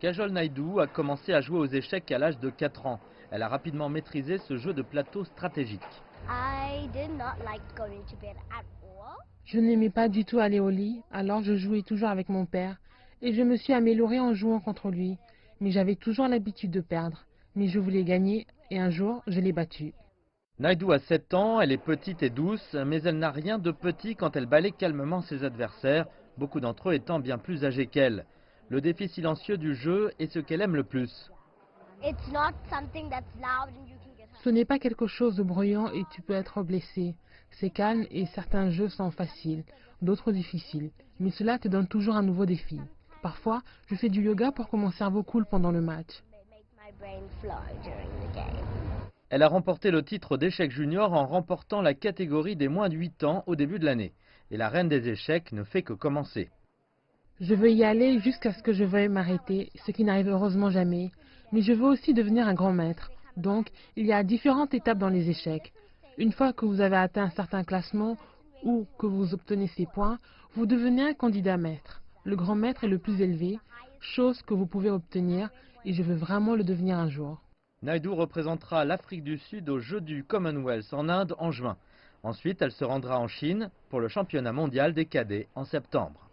Kajol Naidoo a commencé à jouer aux échecs à l'âge de 4 ans. Elle a rapidement maîtrisé ce jeu de plateau stratégique. Je n'aimais pas du tout aller au lit, alors je jouais toujours avec mon père et je me suis améliorée en jouant contre lui. Mais j'avais toujours l'habitude de perdre. Mais je voulais gagner et un jour, je l'ai battu. Naidoo a 7 ans, elle est petite et douce, mais elle n'a rien de petit quand elle balaie calmement ses adversaires, beaucoup d'entre eux étant bien plus âgés qu'elle. Le défi silencieux du jeu est ce qu'elle aime le plus. Ce n'est pas quelque chose de bruyant et tu peux être blessé. C'est calme et certains jeux sont faciles, d'autres difficiles. Mais cela te donne toujours un nouveau défi. Parfois, je fais du yoga pour que mon cerveau coule pendant le match. Elle a remporté le titre d'échecs junior en remportant la catégorie des moins de 8 ans au début de l'année. Et la reine des échecs ne fait que commencer. Je veux y aller jusqu'à ce que je veuille m'arrêter, ce qui n'arrive heureusement jamais. Mais je veux aussi devenir un grand maître. Donc, il y a différentes étapes dans les échecs. Une fois que vous avez atteint un certain classement ou que vous obtenez ces points, vous devenez un candidat maître. Le grand maître est le plus élevé, chose que vous pouvez obtenir, et je veux vraiment le devenir un jour. Naidoo représentera l'Afrique du Sud aux Jeux du Commonwealth en Inde en juin. Ensuite, elle se rendra en Chine pour le championnat mondial des cadets en septembre.